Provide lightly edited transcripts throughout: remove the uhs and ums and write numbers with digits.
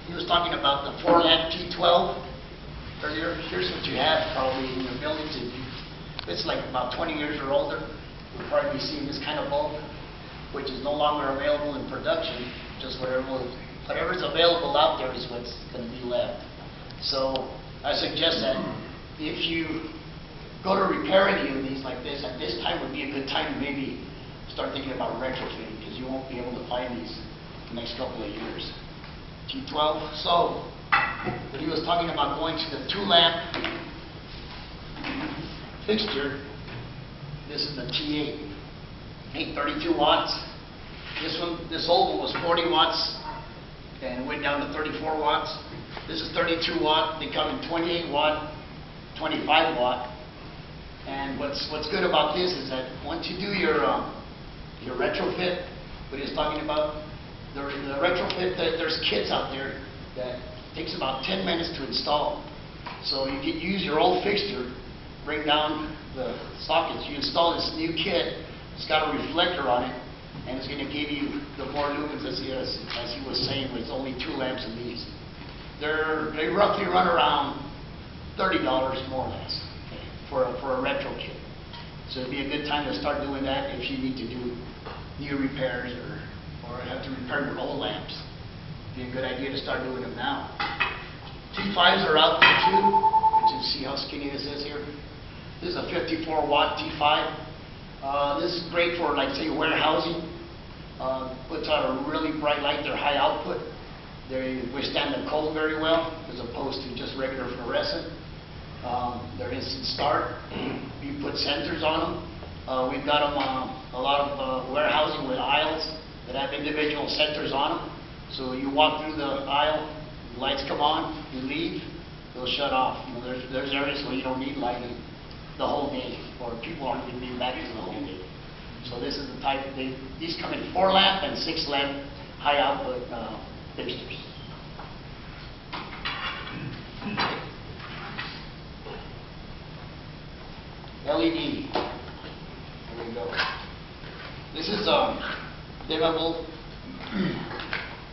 he was talking about the 4-lamp T12 earlier. Here's what you have probably in your buildings. If it's like about 20 years or older, you'll probably be seeing this kind of bulb, which is no longer available in production. Just whatever's available out there is what's going to be left. So I suggest that if you go to repair any of these like this, at this time would be a good time to maybe start thinking about retrofitting, because you won't be able to find these the next couple of years. T12. So when he was talking about going to the 2-lamp fixture, this is the T8. 832 watts. This old one was 40 watts and went down to 34 watts. This is 32 watt. They come in 28 watt, 25 watt. And what's good about this is that once you do your retrofit, what he was talking about, the retrofit, there's kits out there that takes about 10 minutes to install. So you can use your old fixture, bring down the sockets, you install this new kit. It's got a reflector on it, and it's going to give you the more lumens, as he was saying, with only 2 lamps of these. They roughly run around $30 more or less, okay, for a retro kit. So it'd be a good time to start doing that if you need to do new repairs or have to repair your old lamps. It'd be a good idea to start doing them now. T5s are out there too. You can see how skinny this is here. This is a 54 watt T5. This is great for, like, say, warehousing. Puts out a really bright light. They're high output. They withstand the cold very well, as opposed to just regular fluorescent. They're instant start. You put sensors on them. We've got them a lot of warehousing with aisles that have individual sensors on them. So you walk through the aisle, the lights come on, you leave, they'll shut off. You know, there's areas where you don't need lighting the whole day, or people aren't going to be back in the whole day. So this is the type. These come in 4-lamp and 6-lamp high output fixtures. LED. There we go. This is a dimmable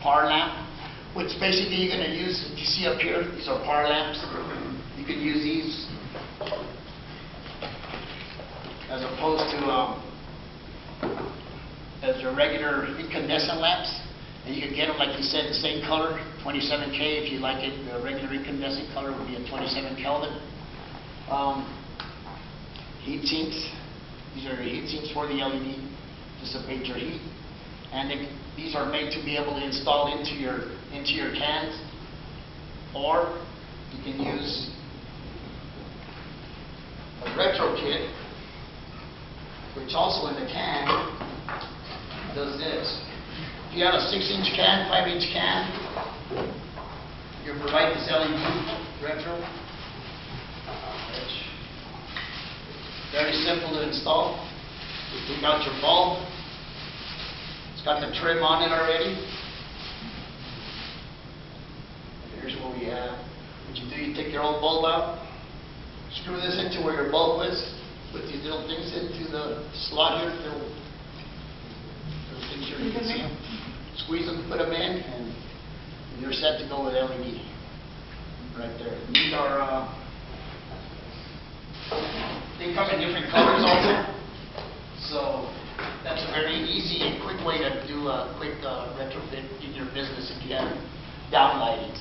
power lamp, which basically you're going to use. If you see up here, these are power lamps. You can use these as opposed to as your regular incandescent lamps. And you can get them, like you said, the same color, 27K if you like it. The regular incandescent color would be a 27 Kelvin. Heat sinks. These are heat sinks for the LED, dissipate your heat. And these are made to be able to install into your cans, or you can use a retro kit, which also in the can does this. If you have a 6-inch can, 5-inch can, you can provide this LED retro. Very simple to install. You take out your bulb. It's got the trim on it already. And here's what we have. What you do, you take your old bulb out, screw this into where your bulb is, put these little things into the slot here, little things here, you can see them. Squeeze them, put them in, and you're set to go with LED. Right there. These are, they come in different colors also. So that's a very easy and quick way to do a quick retrofit in your business if you have downlighting.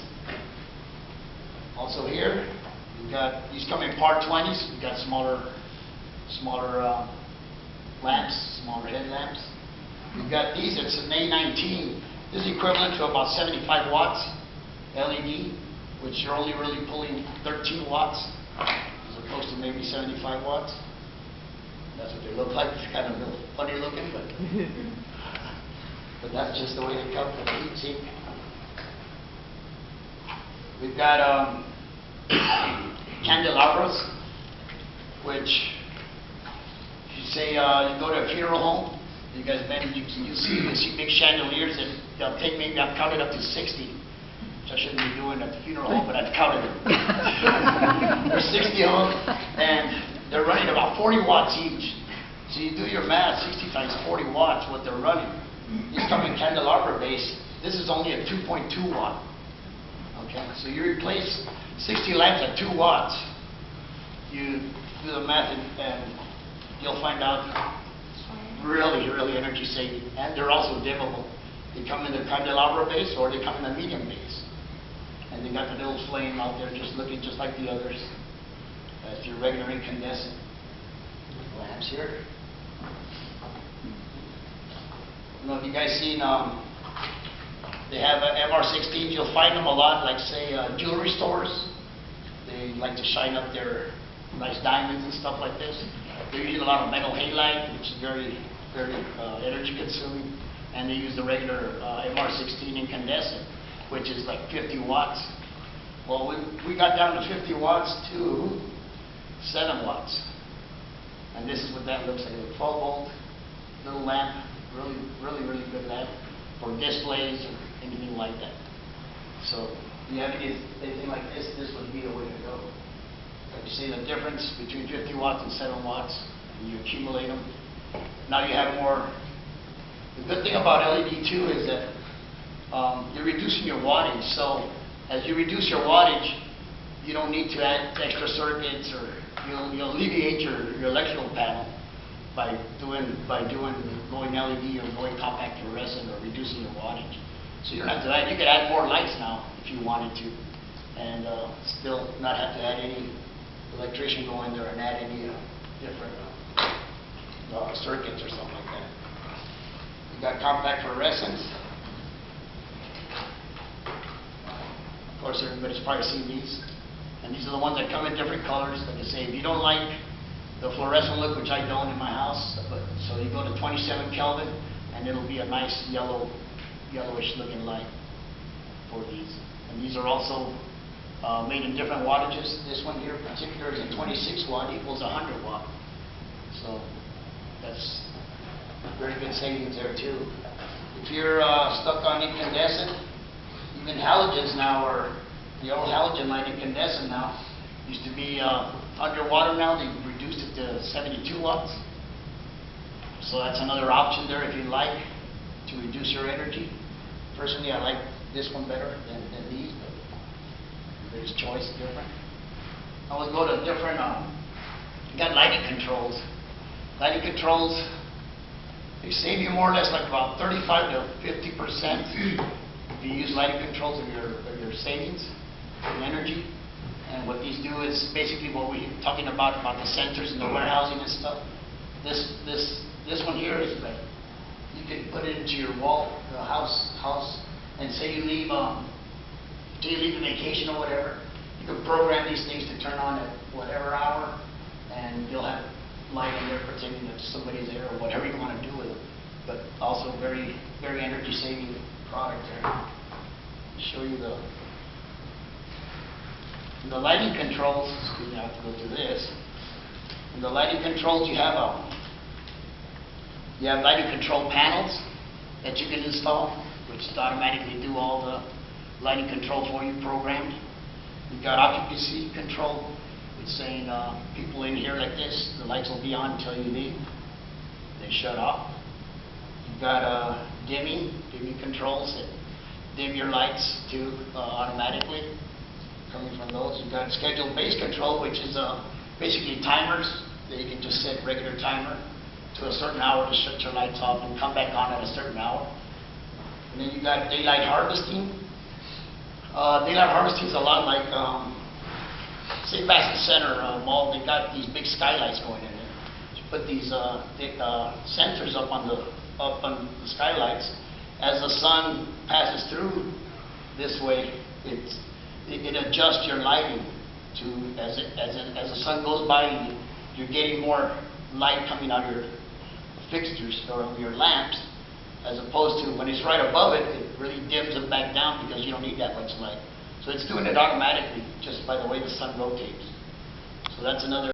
Also here, we've got, these come in par 20s. We've got smaller lamps, smaller headlamps. We've got these, it's an A19. This is equivalent to about 75 watts LED, which you're only really pulling 13 watts as opposed to maybe 75 watts. That's what they look like. It's kind of funny looking, but that's just the way they come from the heat sink. We've got candelabras, which you say you go to a funeral home. You guys been, you see big chandeliers that they'll take, maybe I've counted up to 60, which I shouldn't be doing at the funeral home, but I've counted them. There's 60 of them, and they're running about 40 watts each. So you do your math, 60 times 40 watts, what they're running. These come in candelabra base. This is only a 2.2 watt Okay, so you replace 60 lamps at 2 watts. You do the math and you'll find out really, really energy saving. And they're also dimmable. They come in the candelabra base or they come in the medium base. And they got the little flame out there just looking just like the others. That's your regular incandescent lamps here. I don't know if you guys seen, they have MR16s. You'll find them a lot, like say jewelry stores. They like to shine up their nice diamonds and stuff like this. They're using a lot of metal halide, which is very, very energy consuming. And they use the regular MR16 incandescent, which is like 50 watts. Well, we got down to 50 watts to 7 watts. And this is what that looks like, a 12-volt little lamp, really good lamp for displays or anything like that. So if you have anything like this, this would be the way to go. Like you see the difference between 50 watts and 7 watts, and you accumulate them. Now you have more. The good thing about LED too is that you're reducing your wattage. So as you reduce your wattage, you don't need to add extra circuits, or you'll alleviate your electrical panel by going LED or going compact fluorescent or reducing your wattage. So you don't have to add. You could add more lights now if you wanted to, and still not have to add any electrician go in there and add any different circuits or something like that. You got compact fluorescents. Of course, everybody's probably seen these. And these are the ones that come in different colors. Like I say, if you don't like the fluorescent look, which I don't in my house, so you go to 27 Kelvin, and it'll be a nice yellowish looking light for these. And these are also made in different wattages. This one here in particular is a 26 watt equals 100 watt. So that's very good savings there too. If you're stuck on incandescent, even halogens now, or the old halogen light incandescent now, used to be underwater now. They've reduced it to 72 watts. So that's another option there if you like to reduce your energy. Personally, I like this one better than these, but everybody's choice is different. I would go to different, you got lighting controls. Lighting controls, they save you more or less like about 35 to 50% if you use lighting controls of your savings in energy. And what these do is basically what we're talking about the sensors and the warehousing and stuff. This one here is like, you can put it into your wall, the house, and say you leave a vacation or whatever, you can program these things to turn on at whatever hour, and you'll have light in there pretending that somebody's there or whatever you want to do with it. But also very, very energy saving product there. Show you the lighting controls. Excuse me, I have to go through this. In the lighting controls, you have lighting control panels that you can install, which automatically do all the lighting control for you programmed. You've got occupancy control. It's saying people in here like this, the lights will be on until you leave. They shut off. You've got dimming controls that dim your lights too automatically. Coming from those, you've got scheduled base control, which is basically timers that you can just set regular timer to a certain hour to shut your lights off and come back on at a certain hour. And then you've got daylight harvesting. Daylight harvesting is a lot like, say, Bassett Center Mall. They got these big skylights going in there. You put these sensors up on the skylights. As the sun passes through this way, it adjusts your lighting to as the sun goes by, you're getting more light coming out of your fixtures or your lamps, as opposed to when it's right above it, it really dims it back down because you don't need that much light. So it's doing it automatically just by the way the sun rotates. So that's another